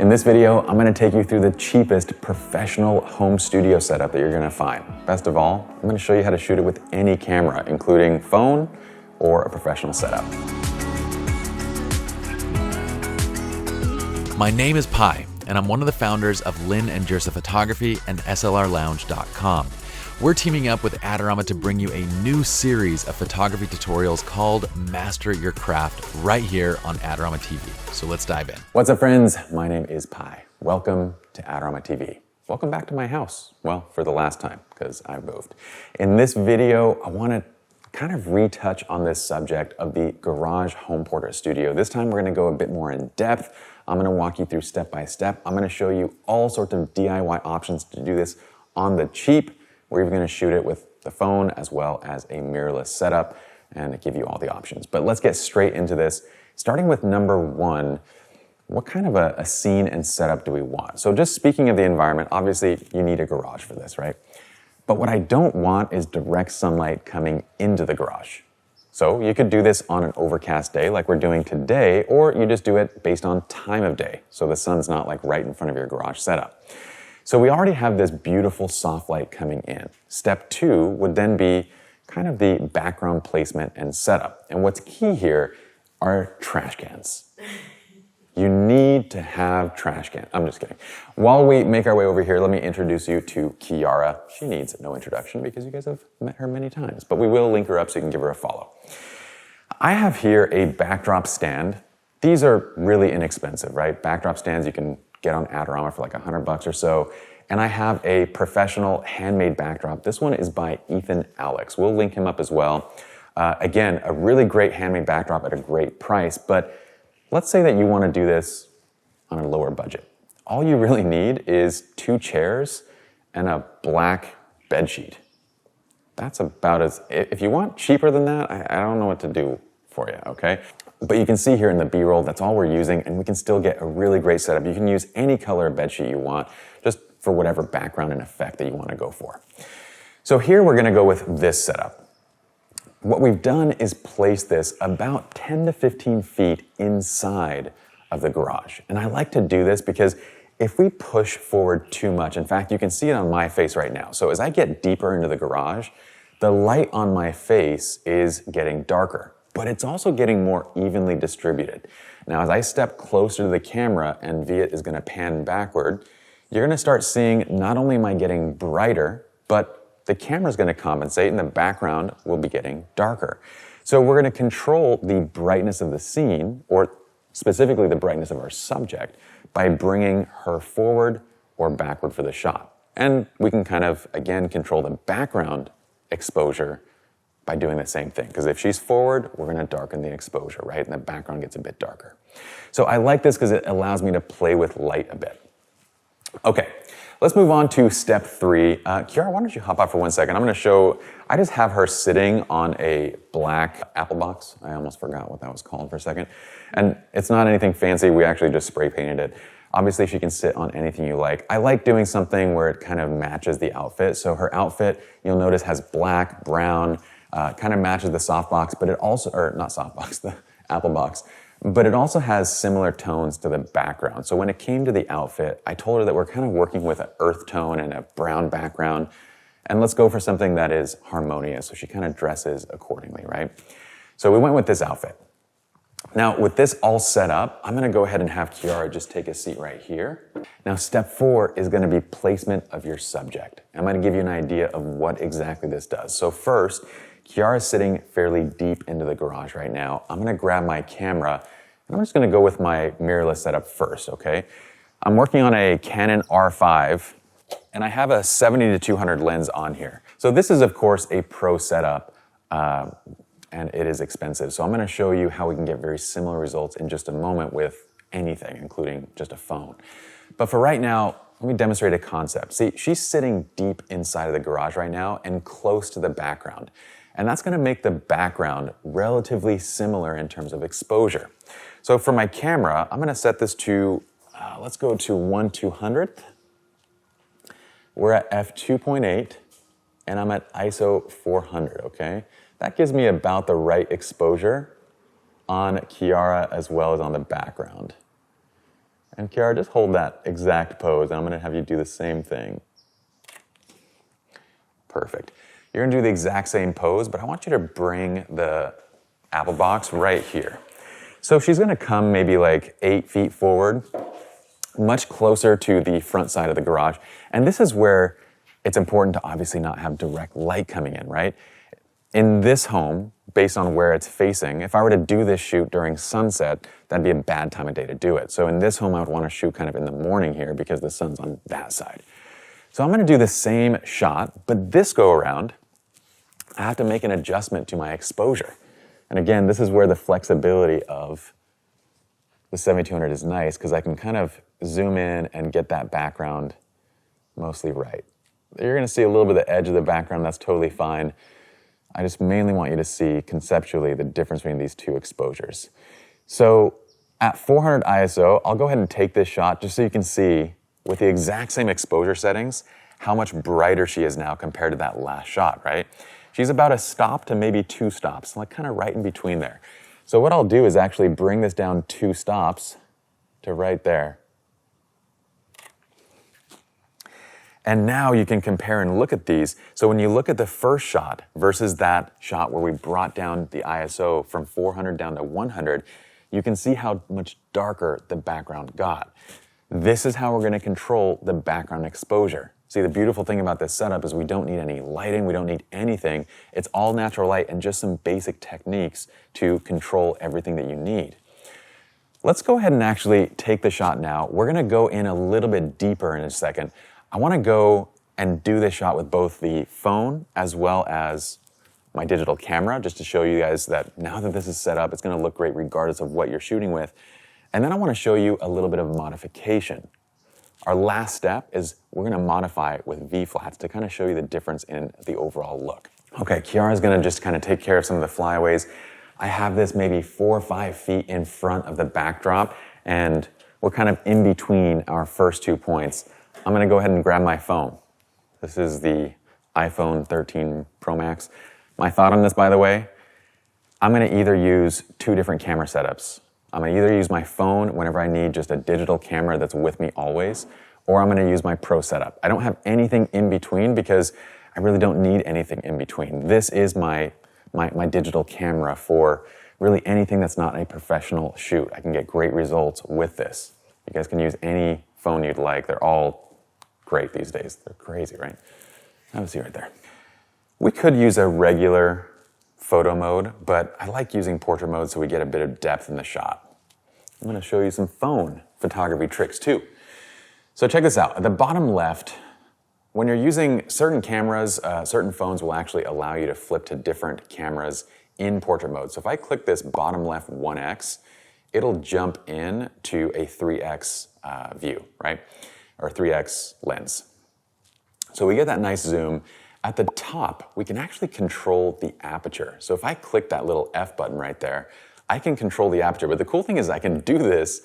In this video, I'm gonna take you through the cheapest professional home studio setup that you're gonna find. Best of all, I'm gonna show you how to shoot it with any camera, including phone or a professional setup. My name is Pi, and I'm one of the founders of Lynn and Jersa Photography and SLRLounge.com. We're teaming up with Adorama to bring you a new series of photography tutorials called Master Your Craft right here on Adorama TV. So let's dive in. What's up, friends? My name is Pi. Welcome to Adorama TV. Welcome back to my house. Well, for the last time, because I moved. In this video, I want to kind of retouch on this subject of the garage home portrait studio. This time we're going to go a bit more in depth. I'm going to walk you through step by step. I'm going to show you all sorts of DIY options to do this on the cheap. We're even going to shoot it with the phone as well as a mirrorless setup and give you all the options. But let's get straight into this. Starting with number one, what kind of a scene and setup do we want? So just speaking of the environment, obviously you need a garage for this, right? But what I don't want is direct sunlight coming into the garage. So you could do this on an overcast day like we're doing today, or you just do it based on time of day. So the sun's not like right in front of your garage setup. So we already have this beautiful soft light coming in. Step two would then be kind of the background placement and setup. And what's key here are trash cans. You need to have trash cans. I'm just kidding. While we make our way over here, let me introduce you to Kiara. She needs no introduction because you guys have met her many times, but we will link her up so you can give her a follow. I have here a backdrop stand. These are really inexpensive, right? Backdrop stands you can get on Adorama for like $100 or so. And I have a professional handmade backdrop. This one is by Ethan Alex. We'll link him up as well. Again, a really great handmade backdrop at a great price, but let's say that you want to do this on a lower budget. All you really need is 2 chairs and a black bed sheet. That's about as, if you want cheaper than that, I don't know what to do for you, okay? But you can see here in the B-roll, that's all we're using, and we can still get a really great setup. You can use any color bed sheet you want, just for whatever background and effect that you want to go for. So here we're going to go with this setup. What we've done is place this about 10 to 15 feet inside of the garage. And I like to do this because if we push forward too much, in fact, you can see it on my face right now. So as I get deeper into the garage, the light on my face is getting darker, but it's also getting more evenly distributed. Now, as I step closer to the camera and Viet is going to pan backward, you're going to start seeing not only am I getting brighter, but the camera's going to compensate and the background will be getting darker. So we're going to control the brightness of the scene, or specifically the brightness of our subject, by bringing her forward or backward for the shot. And we can kind of, again, control the background exposure by doing the same thing. Because if she's forward, we're going to darken the exposure, right? And the background gets a bit darker. So I like this because it allows me to play with light a bit. Okay, let's move on to step 3. Kiara, why don't you hop out for 1 second? I'm going to show, I just have her sitting on a black apple box. I almost forgot what that was called for a second. And it's not anything fancy. We actually just spray painted it. Obviously, she can sit on anything you like. I like doing something where it kind of matches the outfit. So her outfit, you'll notice, has black, brown, kind of matches the softbox, but it also, or not softbox, the apple box. But it also has similar tones to the background. So when it came to the outfit, I told her that we're kind of working with an earth tone and a brown background. And let's go for something that is harmonious. So she kind of dresses accordingly, right? So we went with this outfit. Now, with this all set up, I'm going to go ahead and have Kiara just take a seat right here. Now, step 4 is going to be placement of your subject. I'm going to give you an idea of what exactly this does. So first, Kiara's sitting fairly deep into the garage right now. I'm going to grab my camera, and I'm just going to go with my mirrorless setup first, okay? I'm working on a Canon R5, and I have a 70 to 200 lens on here. So this is, of course, a pro setup, and it is expensive. So I'm going to show you how we can get very similar results in just a moment with anything, including just a phone. But for right now, let me demonstrate a concept. See, she's sitting deep inside of the garage right now and close to the background. And that's going to make the background relatively similar in terms of exposure. So for my camera, I'm going to set this to, let's go to 1/200th. We're at f2.8, and I'm at ISO 400, okay? That gives me about the right exposure on Kiara as well as on the background. And Kiara, just hold that exact pose, and I'm gonna have you do the same thing. Perfect. You're gonna do the exact same pose, but I want you to bring the apple box right here. So she's gonna come maybe like 8 feet forward, much closer to the front side of the garage. And this is where it's important to obviously not have direct light coming in, right? In this home, based on where it's facing, if I were to do this shoot during sunset, that'd be a bad time of day to do it. So in this home, I would want to shoot kind of in the morning here because the sun's on that side. So I'm going to do the same shot, but this go around, I have to make an adjustment to my exposure. And again, this is where the flexibility of the 7200 is nice because I can kind of zoom in and get that background mostly right. You're going to see a little bit of the edge of the background. That's totally fine. I just mainly want you to see conceptually the difference between these two exposures. So at 400 ISO, I'll go ahead and take this shot just so you can see with the exact same exposure settings how much brighter she is now compared to that last shot, right? She's about a stop to maybe 2 stops, like kind of right in between there. So what I'll do is actually bring this down 2 stops to right there. And now you can compare and look at these. So when you look at the first shot versus that shot where we brought down the ISO from 400 down to 100, you can see how much darker the background got. This is how we're gonna control the background exposure. See, the beautiful thing about this setup is we don't need any lighting, we don't need anything. It's all natural light and just some basic techniques to control everything that you need. Let's go ahead and actually take the shot now. We're gonna go in a little bit deeper in a second. I wanna go and do this shot with both the phone as well as my digital camera, just to show you guys that now that this is set up, it's gonna look great regardless of what you're shooting with. And then I wanna show you a little bit of modification. Our last step is we're gonna modify with V-flats to kind of show you the difference in the overall look. Okay, Kiara's gonna just kind of take care of some of the flyaways. I have this maybe 4 or 5 feet in front of the backdrop, and we're kind of in between our first 2 points. I'm gonna go ahead and grab my phone. This is the iPhone 13 Pro Max. My thought on this, by the way, I'm gonna either use 2 different camera setups. I'm gonna either use my phone whenever I need just a digital camera that's with me always, or I'm gonna use my Pro setup. I don't have anything in between because I really don't need anything in between. This is my digital camera for really anything that's not a professional shoot. I can get great results with this. You guys can use any phone you'd like. They're all great these days. They're crazy, right? Have a seat right there. We could use a regular photo mode, but I like using portrait mode so we get a bit of depth in the shot. I'm gonna show you some phone photography tricks too. So check this out. At the bottom left, when you're using certain cameras, certain phones will actually allow you to flip to different cameras in portrait mode. So if I click this bottom left 1x, it'll jump in to a 3x view, right? Or 3x lens. So we get that nice zoom. At the top, we can actually control the aperture. So if I click that little F button right there, I can control the aperture. But the cool thing is I can do this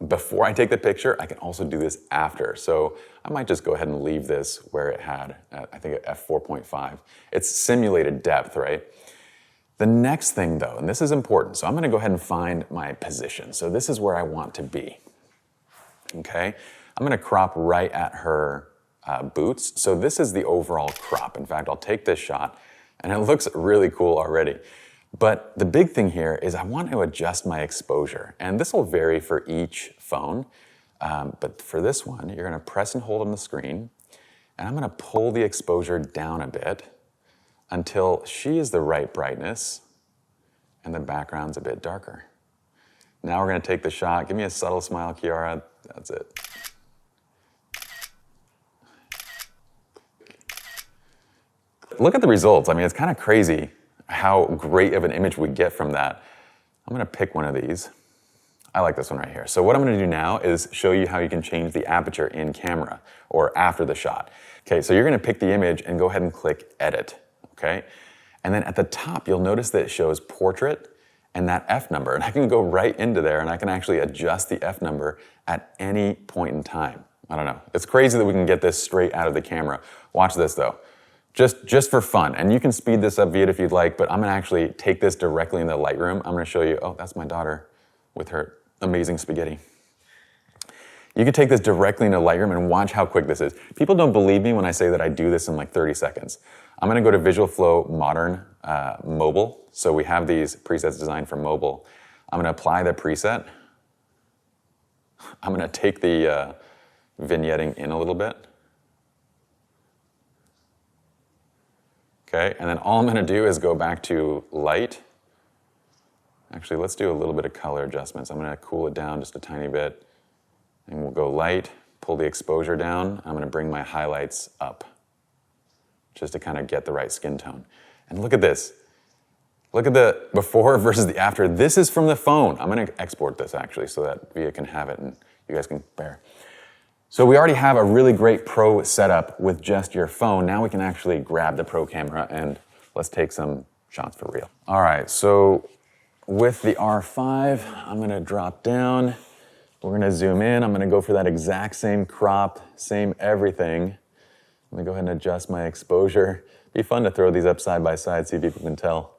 before I take the picture. I can also do this after. So I might just go ahead and leave this where it had, I think, f4.5. It's simulated depth, right? The next thing though, and this is important, so I'm gonna go ahead and find my position. So this is where I want to be, okay? I'm gonna crop right at her boots. So this is the overall crop. In fact, I'll take this shot and it looks really cool already. But the big thing here is I want to adjust my exposure, and this will vary for each phone. But for this one, you're gonna press and hold on the screen, and I'm gonna pull the exposure down a bit until she is the right brightness and the background's a bit darker. Now we're gonna take the shot. Give me a subtle smile, Kiara. That's it. Look at the results. I mean, it's kind of crazy how great of an image we get from that. I'm gonna pick one of these. I like this one right here. So what I'm gonna do now is show you how you can change the aperture in camera or after the shot. Okay, so you're gonna pick the image and go ahead and click edit, okay? And then at the top, you'll notice that it shows portrait and that F number. And I can go right into there and I can actually adjust the F number at any point in time. I don't know. It's crazy that we can get this straight out of the camera. Watch this though. Just for fun. And you can speed this up via it if you'd like, but I'm gonna actually take this directly in the Lightroom. I'm gonna show you, oh, that's my daughter with her amazing spaghetti. You could take this directly into Lightroom and watch how quick this is. People don't believe me when I say that I do this in like 30 seconds. I'm gonna go to Visual Flow Modern Mobile. So we have these presets designed for mobile. I'm gonna apply the preset. I'm gonna take the vignetting in a little bit. Okay, and then all I'm gonna do is go back to light. Actually, let's do a little bit of color adjustments. I'm gonna cool it down just a tiny bit. And we'll go light, pull the exposure down. I'm gonna bring my highlights up just to kind of get the right skin tone. And look at this. Look at the before versus the after. This is from the phone. I'm gonna export this actually so that Via can have it and you guys can compare. So we already have a really great pro setup with just your phone. Now we can actually grab the pro camera and let's take some shots for real. All right, so with the R5, I'm gonna drop down. We're gonna zoom in. I'm gonna go for that exact same crop, same everything. Let me go ahead and adjust my exposure. Be fun to throw these up side by side, see if people can tell.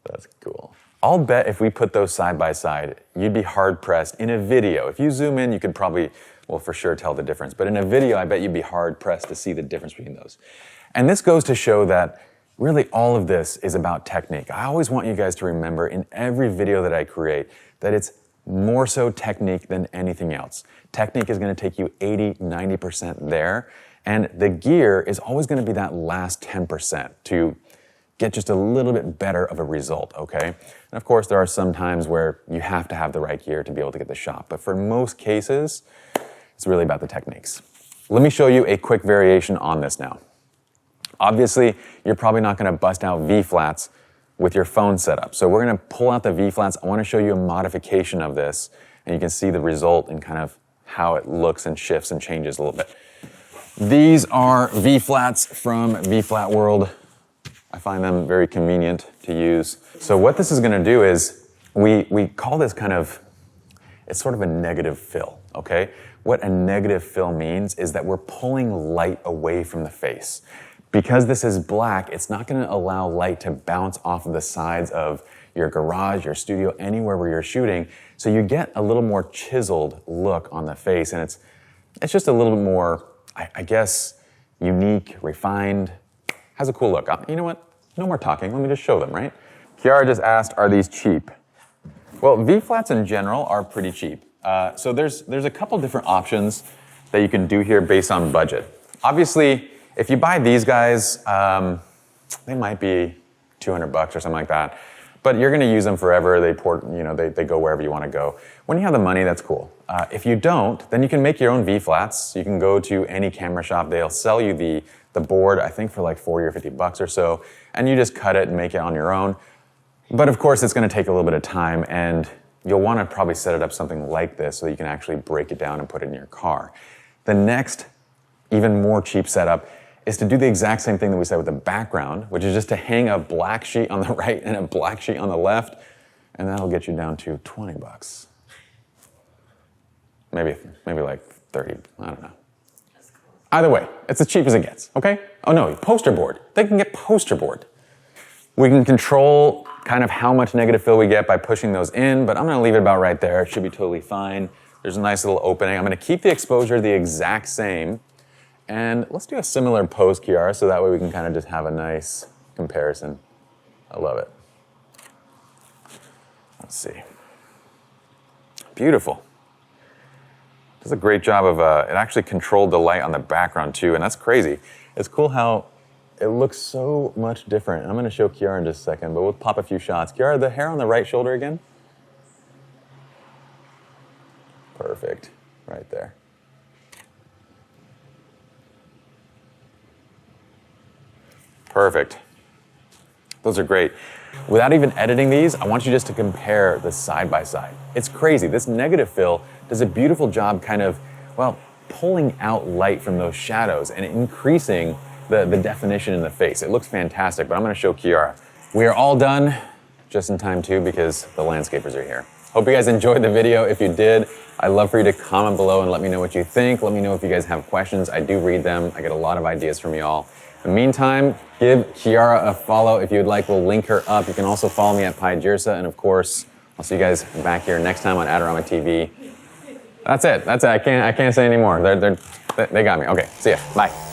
That's cool. I'll bet if we put those side by side, you'd be hard pressed in a video. If you zoom in, you could probably, well, for sure tell the difference. But in a video, I bet you'd be hard pressed to see the difference between those. And this goes to show that really all of this is about technique. I always want you guys to remember in every video that I create that it's more so technique than anything else. Technique is gonna take you 80, 90% there. And the gear is always gonna be that last 10% to get just a little bit better of a result, okay? And of course, there are some times where you have to have the right gear to be able to get the shot. But for most cases, it's really about the techniques. Let me show you a quick variation on this now. Obviously, you're probably not gonna bust out V-flats with your phone setup. So we're gonna pull out the V-flats. I wanna show you a modification of this, and you can see the result and kind of how it looks and shifts and changes a little bit. These are V-flats from V-Flat World. I find them very convenient to use. So what this is gonna do is, we call this kind of, it's sort of a negative fill, okay? What a negative fill means is that we're pulling light away from the face. Because this is black, it's not gonna allow light to bounce off of the sides of your garage, your studio, anywhere where you're shooting. So you get a little more chiseled look on the face, and it's just a little bit more, I guess, unique, refined, has a cool look. You know what? No more talking, let me just show them, right? Kiara just asked, are these cheap? Well, V-flats in general are pretty cheap. So there's a couple different options that you can do here based on budget. Obviously, if you buy these guys, they might be 200 bucks or something like that, but you're gonna use them forever. They go wherever you wanna go. When you have the money, that's cool. If you don't, then you can make your own V-flats. You can go to any camera shop. They'll sell you the board, I think for like 40 or 50 bucks or so, and you just cut it and make it on your own. But of course, it's gonna take a little bit of time, and you'll wanna probably set it up something like this so you can actually break it down and put it in your car. The next, even more cheap setup is to do the exact same thing that we said with the background, which is just to hang a black sheet on the right and a black sheet on the left, and that'll get you down to 20 bucks. Maybe like 30, I don't know. Either way, it's as cheap as it gets, okay? Oh no, poster board. They can get poster board. We can control kind of how much negative fill we get by pushing those in, but I'm gonna leave it about right there. It should be totally fine. There's a nice little opening. I'm gonna keep the exposure the exact same, and let's do a similar pose, Kiara, so that way we can kind of just have a nice comparison. I love it. Let's see. Beautiful. Does a great job of, it actually controlled the light on the background too, and that's crazy. It's cool how it looks so much different. I'm gonna show Kiara in just a second, but we'll pop a few shots. Kiara, the hair on the right shoulder again? Perfect, right there. Perfect. Those are great. Without even editing these, I want you just to compare the side by side. It's crazy. This negative fill does a beautiful job kind of, well, pulling out light from those shadows and increasing the definition in the face. It looks fantastic, but I'm gonna show Kiara. We are all done, just in time too, because the landscapers are here. Hope you guys enjoyed the video. If you did, I'd love for you to comment below and let me know what you think. Let me know if you guys have questions. I do read them. I get a lot of ideas from y'all. In the meantime, give Kiara a follow if you'd like. We'll link her up. You can also follow me at Pi Jirsa. And of course, I'll see you guys back here next time on Adorama TV. That's it. That's it. I can't say anymore. They got me. Okay, see ya. Bye.